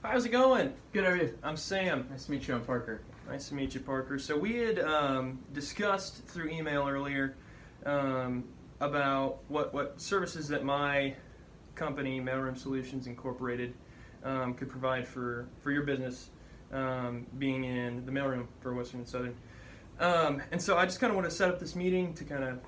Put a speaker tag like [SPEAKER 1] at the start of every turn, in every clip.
[SPEAKER 1] How's it going?
[SPEAKER 2] Good, how are you?
[SPEAKER 1] I'm Sam.
[SPEAKER 2] Nice to meet you. I'm Parker.
[SPEAKER 1] Nice to meet you, Parker. So we had discussed through email earlier about what services that my company, Mailroom Solutions Incorporated, could provide for your business, being in the mailroom for Western and Southern. And so I just kind of want to set up this meeting to kind of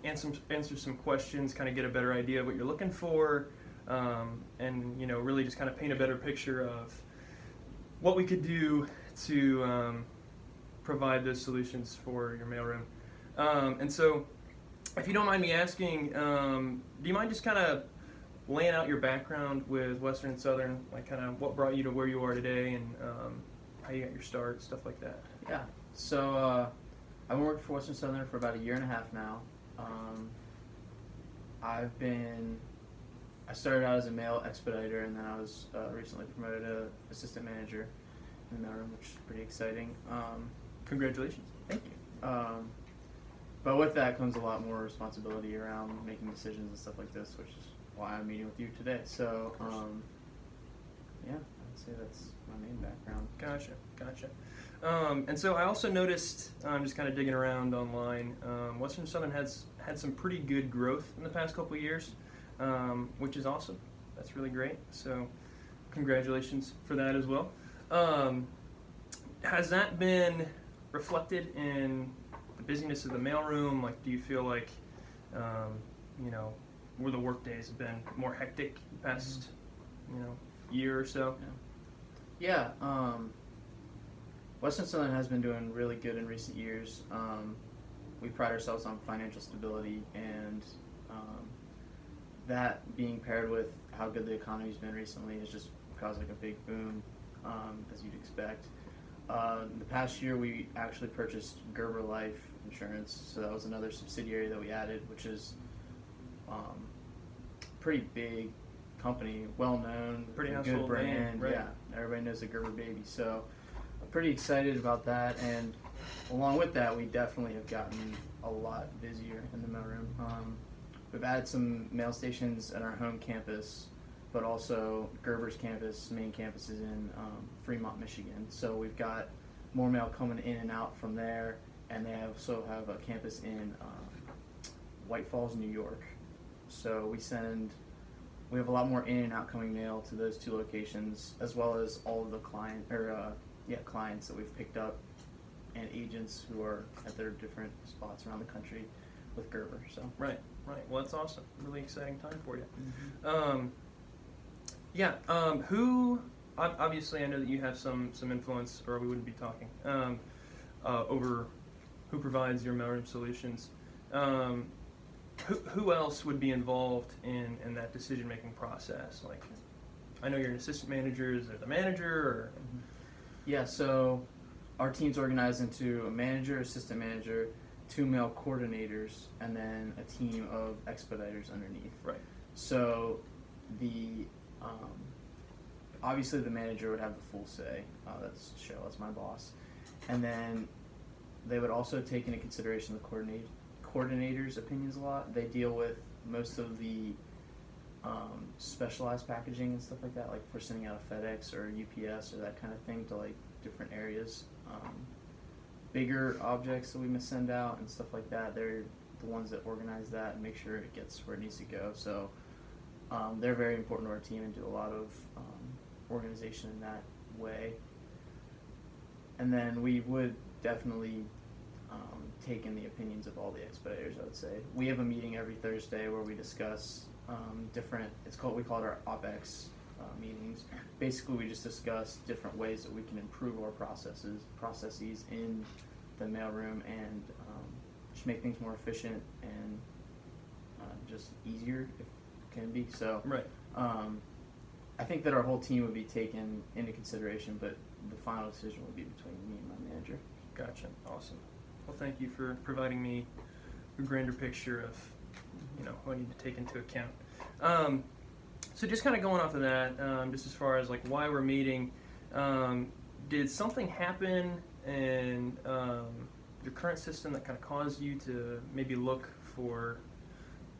[SPEAKER 1] answer some questions, kind of get a better idea of what you're looking for, and really just kind of paint a better picture of what we could do to provide those solutions for your mailroom. And so, if you don't mind me asking, do you mind just kind of laying out your background with Western and Southern, like kind of what brought you to where you are today, and how you got your start, stuff like that?
[SPEAKER 2] Yeah. So I've been working for Western Southern for about a year and a half now. I started out as a mail expediter, and then I was recently promoted to assistant manager in the mailroom, which is pretty exciting.
[SPEAKER 1] Congratulations.
[SPEAKER 2] Thank you. But with that comes a lot more responsibility around making decisions and stuff like this, which is why I'm meeting with you today. So, yeah, I'd say that's my main background.
[SPEAKER 1] Gotcha. And so I also noticed, just kind of digging around online, Western Southern has had some pretty good growth in the past couple of years, which is awesome. That's really great. So congratulations for that as well. Has that been reflected in the busyness of the mailroom? Like, do you feel like, where the work days have been more hectic the past, year or so?
[SPEAKER 2] Yeah. Western Southern has been doing really good in recent years. We pride ourselves on financial stability, and that being paired with how good the economy's been recently has just caused like a big boom, as you'd expect. The past year, we actually purchased Gerber Life Insurance, so that was another subsidiary that we added, which is pretty big company, well known,
[SPEAKER 1] pretty
[SPEAKER 2] good
[SPEAKER 1] household
[SPEAKER 2] brand.
[SPEAKER 1] name, right?
[SPEAKER 2] Yeah, everybody knows the Gerber baby. So I'm pretty excited about that, and along with that, we definitely have gotten a lot busier in the mailroom. We've added some mail stations at our home campus, but also Gerber's main campus is in Fremont, Michigan. So we've got more mail coming in and out from there, and they also have a campus in White Falls, New York. So we have a lot more in and outgoing mail to those two locations, as well as all of the clients that we've picked up and agents who are at their different spots around the country with Gerber. So
[SPEAKER 1] Right. Well, that's awesome. Really exciting time for you.
[SPEAKER 2] Mm-hmm.
[SPEAKER 1] Who? Obviously, I know that you have some influence, or we wouldn't be talking over who provides your mailroom solutions. Who else would be involved in that decision-making process? Like, I know you're an assistant manager. Is there the manager? Or?
[SPEAKER 2] Yeah, so our team's organized into a manager, assistant manager, 2 mail coordinators, and then a team of expediters underneath.
[SPEAKER 1] Right.
[SPEAKER 2] So obviously the manager would have the full say. That's Cheryl, that's my boss. And then they would also take into consideration the coordinators' opinions a lot. They deal with most of the specialized packaging and stuff like that, like if we're sending out a FedEx or UPS or that kind of thing to like different areas. Bigger objects that we must send out and stuff like that, they're the ones that organize that and make sure it gets where it needs to go. So they're very important to our team and do a lot of organization in that way. And then we would definitely take in the opinions of all the expeditors, I would say. We have a meeting every Thursday where we discuss we call it our OpEx meetings. Basically, we just discuss different ways that we can improve our processes in the mailroom, and just make things more efficient and just easier if it can be. So,
[SPEAKER 1] Right.
[SPEAKER 2] I think that our whole team would be taken into consideration, but the final decision would be between me and my manager.
[SPEAKER 1] Gotcha. Awesome. Well, thank you for providing me a grander picture of who I need to take into account. So just kind of going off of that, just as far as like why we're meeting, did something happen in your current system that kind of caused you to maybe look for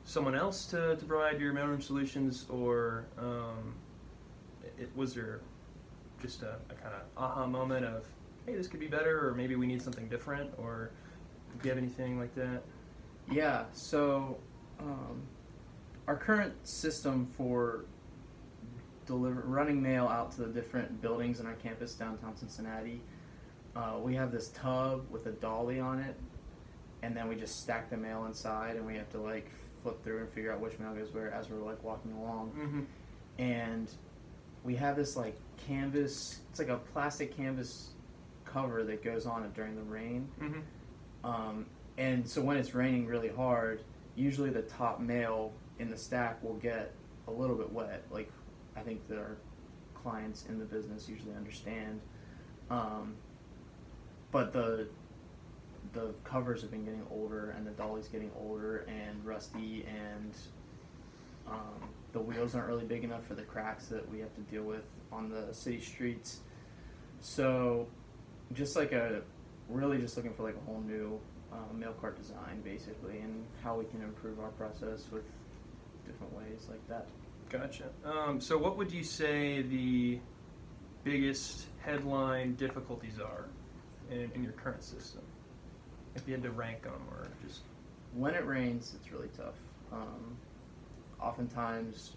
[SPEAKER 1] someone else to provide your mailroom solutions, or was there just a kind of aha moment of, hey, this could be better, or maybe we need something different, or do you have anything like that?
[SPEAKER 2] Yeah, so our current system for running mail out to the different buildings in our campus downtown Cincinnati, we have this tub with a dolly on it, and then we just stack the mail inside, and we have to like flip through and figure out which mail goes where as we're like walking along.
[SPEAKER 1] Mm-hmm.
[SPEAKER 2] And we have this like canvas, it's like a plastic canvas cover that goes on it during the rain.
[SPEAKER 1] Mm-hmm.
[SPEAKER 2] And so when it's raining really hard, usually the top mail in the stack will get a little bit wet. Like, I think that our clients in the business usually understand. But the covers have been getting older, and the dolly's getting older and rusty, and the wheels aren't really big enough for the cracks that we have to deal with on the city streets. So just looking for like a whole new mail cart design, basically, and how we can improve our process with different ways like that.
[SPEAKER 1] Gotcha. So what would you say the biggest headline difficulties are in your current system? If you had to rank them, or just...
[SPEAKER 2] When it rains, it's really tough. Oftentimes,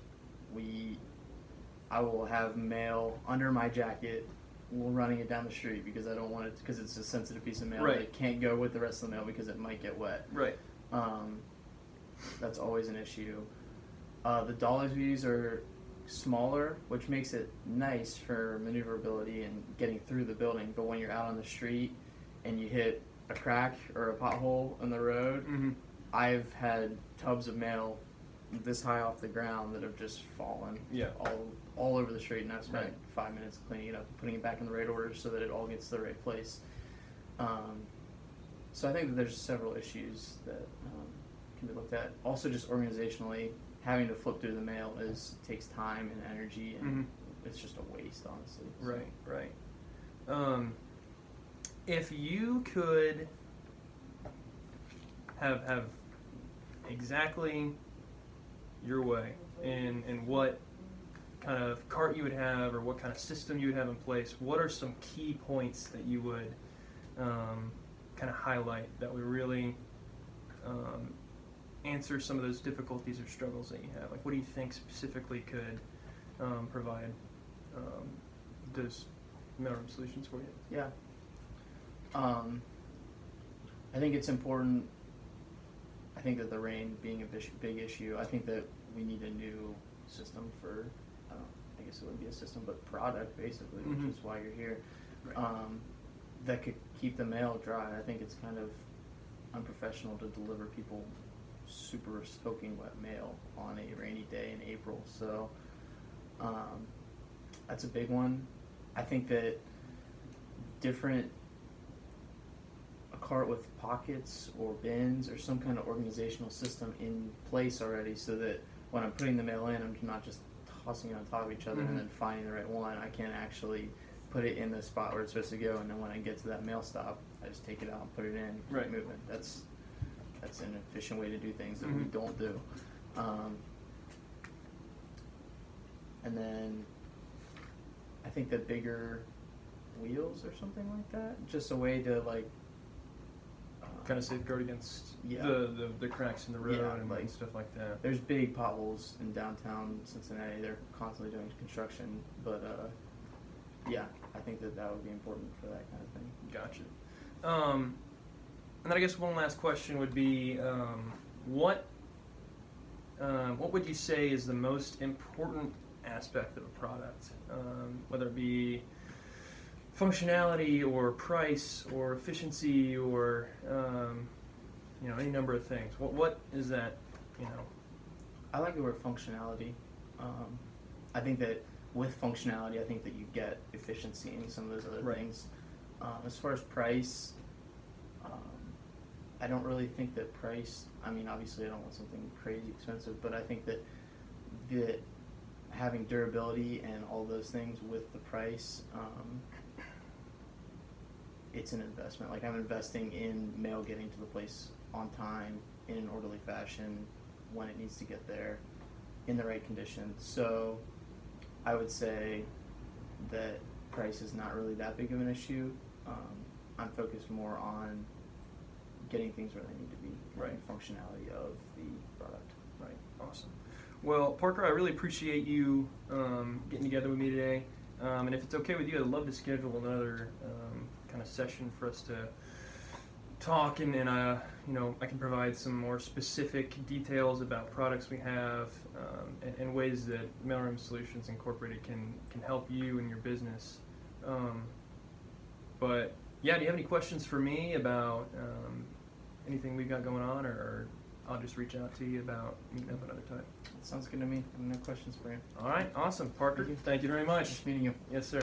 [SPEAKER 2] I will have mail under my jacket while running it down the street because I don't want it, because it's a sensitive piece of mail.
[SPEAKER 1] Right.
[SPEAKER 2] It can't go with the rest of the mail because it might get wet.
[SPEAKER 1] Right.
[SPEAKER 2] That's always an issue. The dollies we use are smaller, which makes it nice for maneuverability and getting through the building. But when you're out on the street and you hit a crack or a pothole in the road,
[SPEAKER 1] Mm-hmm.
[SPEAKER 2] I've had tubs of mail this high off the ground that have just fallen
[SPEAKER 1] Yeah.
[SPEAKER 2] all over the street, and I've spent
[SPEAKER 1] Right.
[SPEAKER 2] 5 minutes cleaning it up and putting it back in the right order so that it all gets to the right place. So I think that there's several issues that can be looked at. Also, just organizationally, having to flip through the mail takes time and energy, and
[SPEAKER 1] Mm-hmm.
[SPEAKER 2] it's just a waste, honestly. So.
[SPEAKER 1] Right. If you could have exactly your way in what kind of cart you would have, or what kind of system you would have in place, what are some key points that you would kind of highlight that would really answer some of those difficulties or struggles that you have? Like, what do you think specifically could provide those mailroom solutions for you?
[SPEAKER 2] Yeah. I think it's important. I think that the rain being a big issue, I think that we need a new system for, I guess it wouldn't be a system, but product, basically,
[SPEAKER 1] Mhm.
[SPEAKER 2] which is why you're here,
[SPEAKER 1] Right.
[SPEAKER 2] that could keep the mail dry. I think it's kind of unprofessional to deliver people super soaking wet mail on a rainy day in April. So that's a big one. I think that a cart with pockets or bins or some kind of organizational system in place already, so that when I'm putting the mail in, I'm not just tossing it on top of each other
[SPEAKER 1] Mhm.
[SPEAKER 2] and then finding the right one. I can actually put it in the spot where it's supposed to go, and then when I get to that mail stop, I just take it out and put it in and keep
[SPEAKER 1] Right.
[SPEAKER 2] moving. That's an efficient way to do things that we
[SPEAKER 1] Mhm.
[SPEAKER 2] don't do. And then I think that bigger wheels or something like that, just a way to like
[SPEAKER 1] Kind of safeguard against
[SPEAKER 2] Yeah.
[SPEAKER 1] the cracks in the road,
[SPEAKER 2] Yeah,
[SPEAKER 1] and
[SPEAKER 2] like-
[SPEAKER 1] stuff like that.
[SPEAKER 2] There's big potholes in downtown Cincinnati. They're constantly doing construction, but yeah, I think that would be important for that kind of thing.
[SPEAKER 1] Gotcha. And then I guess one last question would be, what would you say is the most important aspect of a product, whether it be functionality or price or efficiency or any number of things? What is that?
[SPEAKER 2] I like the word functionality. I think that with functionality, I think that you get efficiency in some of those other
[SPEAKER 1] Right.
[SPEAKER 2] things. As far as price, I don't really think that price. I mean, obviously, I don't want something crazy expensive, but I think that having durability and all those things with the price, it's an investment. Like, I'm investing in mail getting to the place on time, in an orderly fashion, when it needs to get there, in the right condition. So I would say that price is not really that big of an issue. I'm focused more on getting things where they need to be,
[SPEAKER 1] Right.
[SPEAKER 2] and functionality of the product.
[SPEAKER 1] Right. Awesome. Well, Parker, I really appreciate you getting together with me today. And if it's okay with you, I'd love to schedule another kind of session for us to talk, and I can provide some more specific details about products we have and ways that Mailroom Solutions Incorporated can help you and your business. But yeah, do you have any questions for me about anything we've got going on, or I'll just reach out to you about meeting up another time?
[SPEAKER 2] Sounds good to me. I have no questions for you.
[SPEAKER 1] All right, awesome. Parker, thank you very much.
[SPEAKER 2] Nice meeting you.
[SPEAKER 1] Yes, sir.